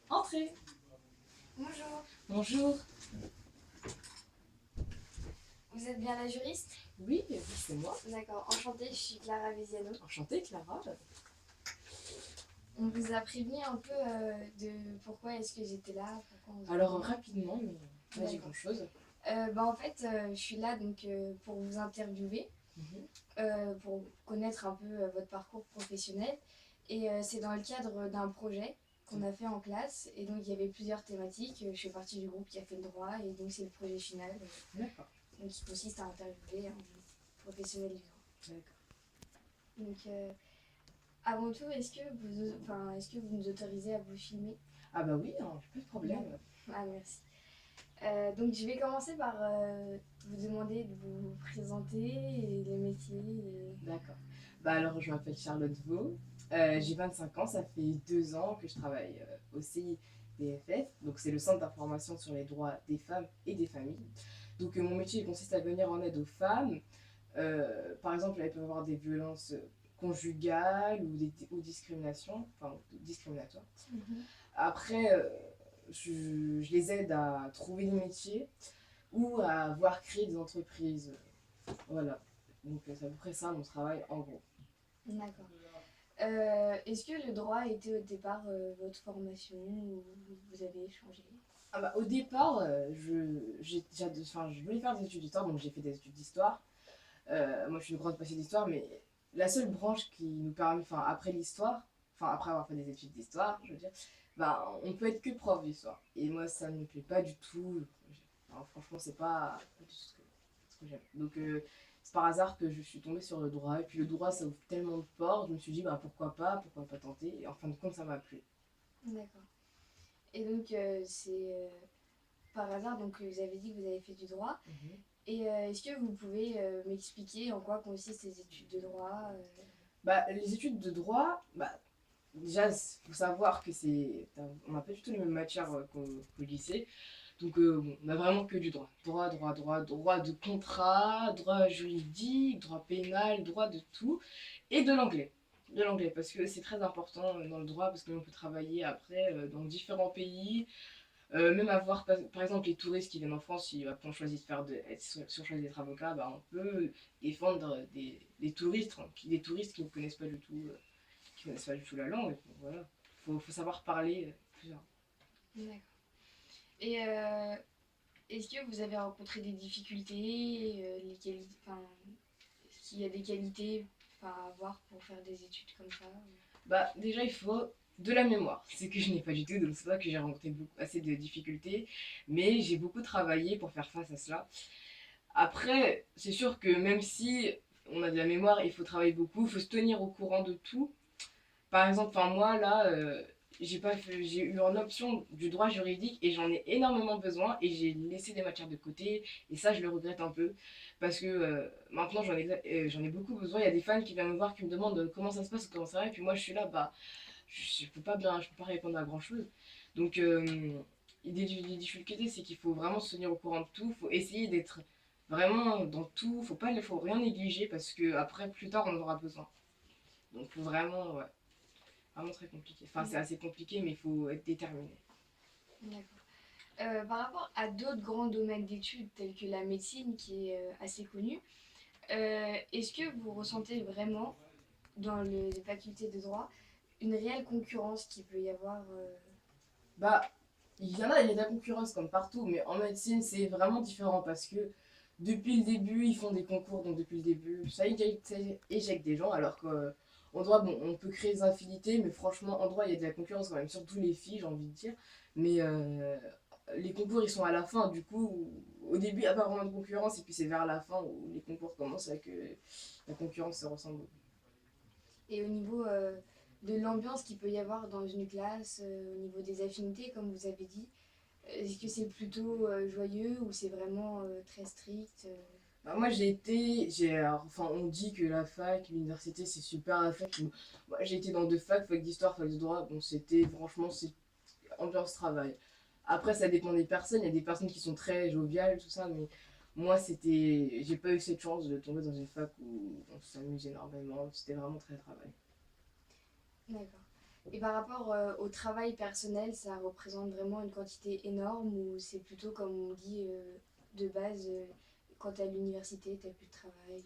Entrez. Bonjour, Bonjour. vous êtes bien la juriste? Oui, c'est moi. D'accord, enchantée, je suis Clara Veziano. Enchantée, Clara. On vous a prévenu un peu de pourquoi est-ce que j'étais là, pourquoi on se Alors prévenait. rapidement, mais pas dit D'accord. grand-chose. En fait, je suis là donc, pour vous interviewer, pour connaître un peu votre parcours professionnel. Et c'est dans le cadre d'un projet qu'on a fait en classe. Et donc il y avait plusieurs thématiques. Je fais partie du groupe qui a fait le droit et donc c'est le projet final. D'accord. Donc qui consiste à interviewer un professionnel du droit. D'accord. Donc avant tout, est-ce que vous nous autorisez à vous filmer? Ah bah oui, hein, pas de problème. Ah merci. Donc je vais commencer par vous demander de vous présenter et les métiers. D'accord. Bah alors, je m'appelle Charlotte Vaux. J'ai 25 ans, ça fait 2 ans que je travaille au CIDFF. Donc c'est le Centre d'information sur les droits des femmes et des familles. Donc mon métier consiste à venir en aide aux femmes. Par exemple, elles peuvent avoir des violences conjugales ou discriminations, enfin discriminatoires. Après, je les aide à trouver des métiers ou à voir créer des entreprises. Voilà. Donc c'est à peu près ça mon travail en gros. D'accord. Est-ce que le droit était au départ votre formation ou vous avez changé? Ah bah, au départ, je voulais faire des études d'histoire, donc j'ai fait des études d'histoire. Moi je suis une grande passionnée d'histoire, mais la seule branche qui nous permet, enfin après l'histoire, enfin après avoir fait des études d'histoire, je veux dire, bah, on peut être que prof d'histoire. Et moi ça ne me plaît pas du tout. Enfin, franchement, c'est pas du tout ce que j'aime. Donc c'est par hasard que je suis tombée sur le droit. Et puis le droit, ça ouvre tellement de portes. Je me suis dit, bah, pourquoi pas tenter. Et en fin de compte, ça m'a plu. D'accord. Et donc c'est par hasard, donc vous avez dit que vous avez fait du droit. Et est-ce que vous pouvez m'expliquer en quoi consistent ces études de droit Bah, les études de droit, bah, déjà, il faut savoir que on n'a pas du tout les mêmes matières qu'au lycée. Donc, bon, on a vraiment que du droit. Droit de contrat, droit juridique, droit pénal, droit de tout. Et de l'anglais. De l'anglais, parce que c'est très important dans le droit, parce que l'on peut travailler après dans différents pays. Même avoir, par exemple, les touristes qui viennent en France, si après on choisit de si on choisit d'être avocat, bah, on peut défendre des touristes, hein, des touristes qui ne connaissent pas du tout, qui connaissent pas du tout la langue. Donc, voilà, faut savoir parler plusieurs. D'accord. Et est-ce que vous avez rencontré des difficultés, est-ce qu'il y a des qualités à avoir pour faire des études comme ça Bah, déjà, il faut de la mémoire. C'est que je n'ai pas du tout, donc c'est vrai que j'ai rencontré assez de difficultés, mais j'ai beaucoup travaillé pour faire face à cela. Après, c'est sûr que même si on a de la mémoire, il faut travailler beaucoup, il faut se tenir au courant de tout. Par exemple, enfin moi là, j'ai eu en option du droit juridique et j'en ai énormément besoin et j'ai laissé des matières de côté et ça je le regrette un peu parce que maintenant j'en ai beaucoup besoin. Il y a des fans qui viennent me voir qui me demandent comment ça se passe, comment ça va et puis moi je suis là, bah je peux pas répondre à grand chose. Donc les difficultés c'est qu'il faut vraiment se tenir au courant de tout, il faut essayer d'être vraiment dans tout, faut rien négliger parce que après plus tard on en aura besoin. Donc faut vraiment ouais, vraiment très compliqué. Enfin, c'est assez compliqué, mais il faut être déterminé. D'accord. Par rapport à d'autres grands domaines d'études tels que la médecine qui est assez connue, est-ce que vous ressentez vraiment dans les facultés de droit une réelle concurrence qu'il peut y avoir Bah, il y a de la concurrence comme partout, mais en médecine, c'est vraiment différent parce que depuis le début, ils font des concours, donc depuis le début, ça éjecte des gens, alors qu'en droit, bon, on peut créer des infinités, mais franchement, en droit, il y a de la concurrence quand même, surtout les filles, j'ai envie de dire. Mais les concours, ils sont à la fin, du coup, au début, il n'y a pas vraiment de concurrence, et puis c'est vers la fin où les concours commencent, là, que la concurrence se ressemble. et au niveau de l'ambiance qu'il peut y avoir dans une classe, au niveau des affinités, comme vous avez dit, est-ce que c'est plutôt joyeux ou c'est vraiment très strict Bah, moi, enfin, on dit que la fac, l'université, c'est super la fac. Moi, j'ai été dans deux facs, fac d'histoire, fac de droit. Bon, franchement, c'est ambiance travail. Après, ça dépend des personnes. Il y a des personnes qui sont très joviales, tout ça, mais moi, j'ai pas eu cette chance de tomber dans une fac où on s'amuse énormément. C'était vraiment très travail. D'accord. Et par rapport au travail personnel, ça représente vraiment une quantité énorme ou c'est plutôt comme on dit de base, quand t'es à l'université, t'as plus de travail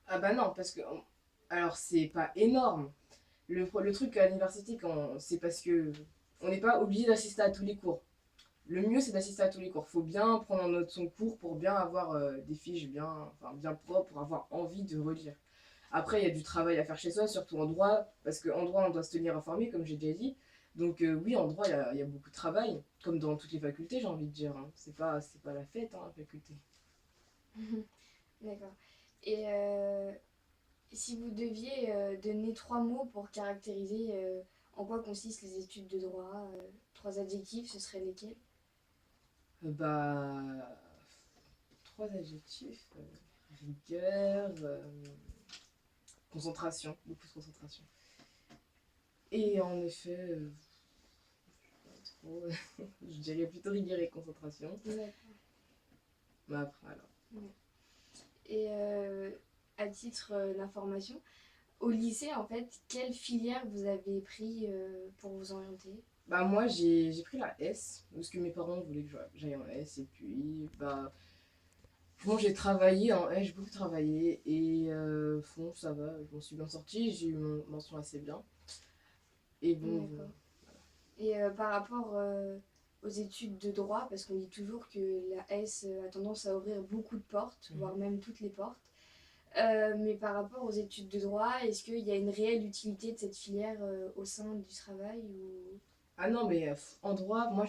Ah bah non, parce que... Alors, c'est pas énorme. Le truc à l'université, c'est parce que on n'est pas obligé d'assister à tous les cours. Le mieux, c'est d'assister à tous les cours. Faut bien prendre en note son cours pour bien avoir des fiches bien propres, pour avoir envie de relire. Après, il y a du travail à faire chez soi, surtout en droit, parce qu'en droit, on doit se tenir informé, comme j'ai déjà dit. Donc oui, en droit, il y a beaucoup de travail, comme dans toutes les facultés, j'ai envie de dire. Hein. C'est pas la fête, hein, la faculté. D'accord. Et si vous deviez donner 3 mots pour caractériser en quoi consistent les études de droit, 3 adjectifs, ce seraient lesquels? Bah, trois adjectifs. Rigueur, concentration, beaucoup de concentration. Et en effet, pas trop, je dirais plutôt rigueur et concentration. D'accord. Mais après, alors. Ouais. Et à titre d'information, au lycée, en fait, quelle filière vous avez pris pour vous orienter? Bah moi j'ai pris la S parce que mes parents voulaient que j'aille en S et puis bah bon j'ai travaillé en S, j'ai beaucoup travaillé et bon ça va, je m'en suis bien sortie, j'ai eu mon mention assez bien et bon D'accord. Et par rapport aux études de droit, parce qu'on dit toujours que la S a tendance à ouvrir beaucoup de portes, voire même toutes les portes. Mais par rapport aux études de droit, est-ce qu'il y a une réelle utilité de cette filière au sein du travail ou... ah non mais en droit moi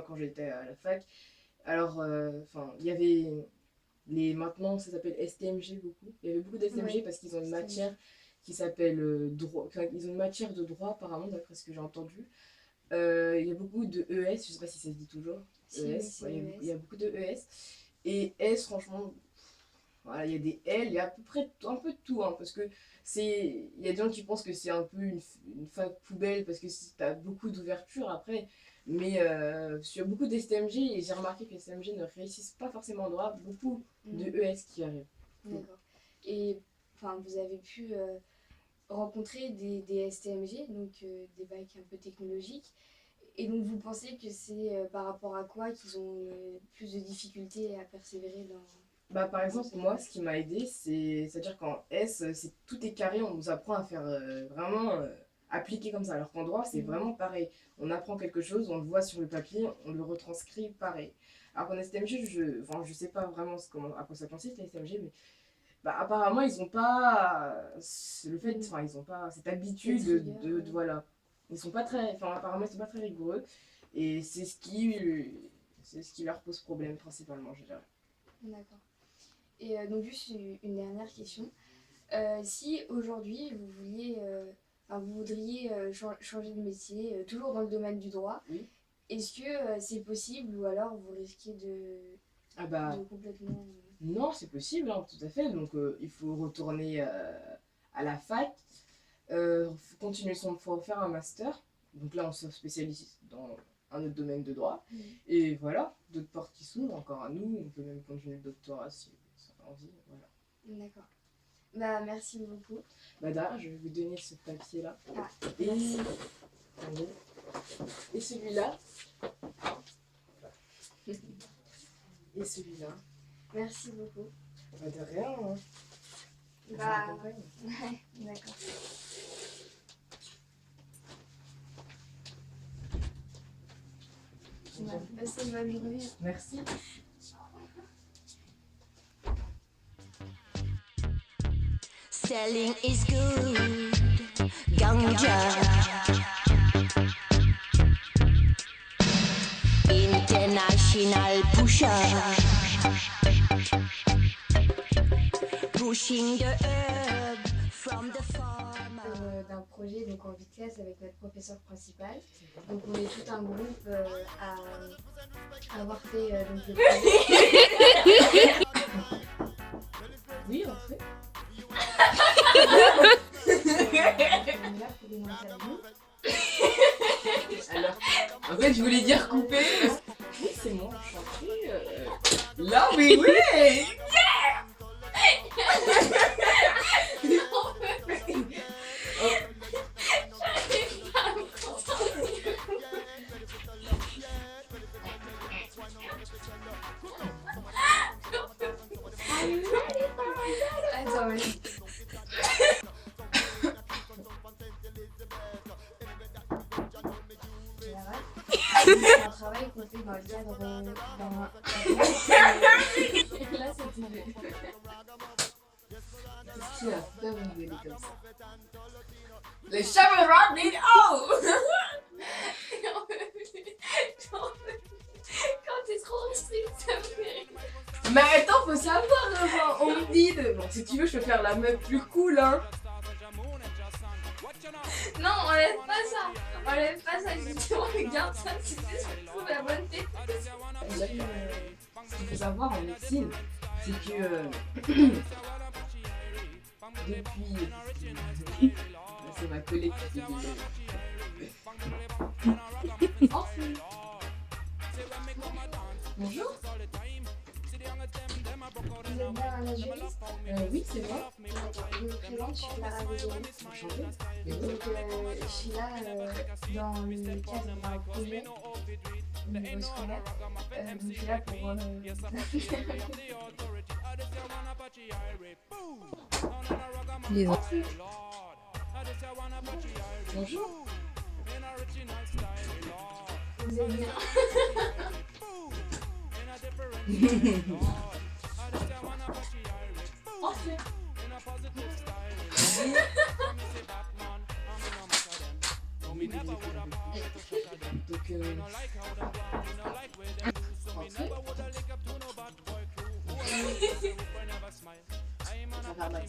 quand j'étais à la fac alors enfin il y avait maintenant ça s'appelle STMG beaucoup, il y avait beaucoup d'STMG Ouais, parce qu'ils ont une c'est matière qui s'appelle droit, enfin, ils ont une matière de droit apparemment d'après ce que j'ai entendu. Il y a beaucoup de ES, je sais pas si ça se dit toujours. si, ES, oui, c'est ouais, il y a ES. beaucoup de ES. Et S, franchement, voilà, il y a des L, il y a à peu près un peu de tout, hein, parce que il y a des gens qui pensent que c'est un peu une fac poubelle parce que t'as beaucoup d'ouverture après. Mais sur beaucoup d'STMG, et j'ai remarqué que les STMG ne réussissent pas forcément en droit, beaucoup de ES qui arrivent. D'accord. Et enfin, vous avez pu rencontrer des STMG, donc des bacs un peu technologiques. Et donc vous pensez que c'est par rapport à quoi qu'ils ont plus de difficultés à persévérer dans... Bah, par exemple, moi, ce qui m'a aidé, c'est-à-dire qu'en S, tout est carré, on nous apprend à faire vraiment appliquer comme ça. Alors qu'en droit, c'est vraiment pareil. On apprend quelque chose, on le voit sur le papier, on le retranscrit pareil. Alors qu'en STMG, je sais pas vraiment à quoi ça consiste, les STMG, mais bah, apparemment, ils ont pas ils ont pas cette habitude voilà. Ils sont pas très, enfin, apparemment, ils sont pas très rigoureux. Et c'est ce qui leur pose problème principalement, je dirais. D'accord. Et donc juste une dernière question. Si aujourd'hui vous vouliez, vous voudriez changer de métier, toujours dans le domaine du droit, Oui. est-ce que c'est possible ou alors vous risquez Ah bah, de complètement... non, c'est possible, hein, tout à fait. Donc, il faut retourner à la fac, faut faire un master. Donc là, on se spécialise dans un autre domaine de droit. Et voilà, d'autres portes qui s'ouvrent encore à nous. On peut même continuer le doctorat si ça a envie. Voilà. D'accord. Bah, merci beaucoup. Bah, d'ailleurs, je vais vous donner ce papier-là. Ah, et, merci. attendez. Et celui-là. Et celui-là. Merci beaucoup. Bah, de rien, hein. Bah, ouais, d'accord. Passez une bonne journée. Merci. Selling is good, ganja. International pusher, pushing the herb from the farm. D'un projet donc en vitesse avec notre professeur principal. Donc on est tout un groupe à avoir fait donc le projet. Oui, en fait. On est là pour une interview. Alors, en fait, je voulais dire couper. Oui, c'est moi, enchanté. Là, oui, oui. toi, ouais. C'est un travail qu'on fait dans le cadre d'un... Là, c'était... Qu'est-ce qu'il a fait rigoler comme ça? Les cheveux running out! Quand t'es trop strict, ça me fait rire. Mais attends, faut savoir, hein, on me dit de... Bon, si tu veux, je peux faire la meuf plus cool, hein. Non, enlève pas ça. Enlève pas ça, justement, regarde ça, tu sais, je trouve la bonne tête. Ce qu'il faut savoir en médecine, c'est que depuis... C'est ma collègue qui fait des... Enfin. Bonjour. Vous êtes bien la juriste? Oui, c'est moi. Je me présente, je suis Clara Vézéry. Enchantée. Et Donc, je suis là dans le cadre d'un projet au niveau scolaire. Donc, je suis là pour... Les enfants. Bonjour. Vous êtes bien? Enfin. Donc, ça va mal.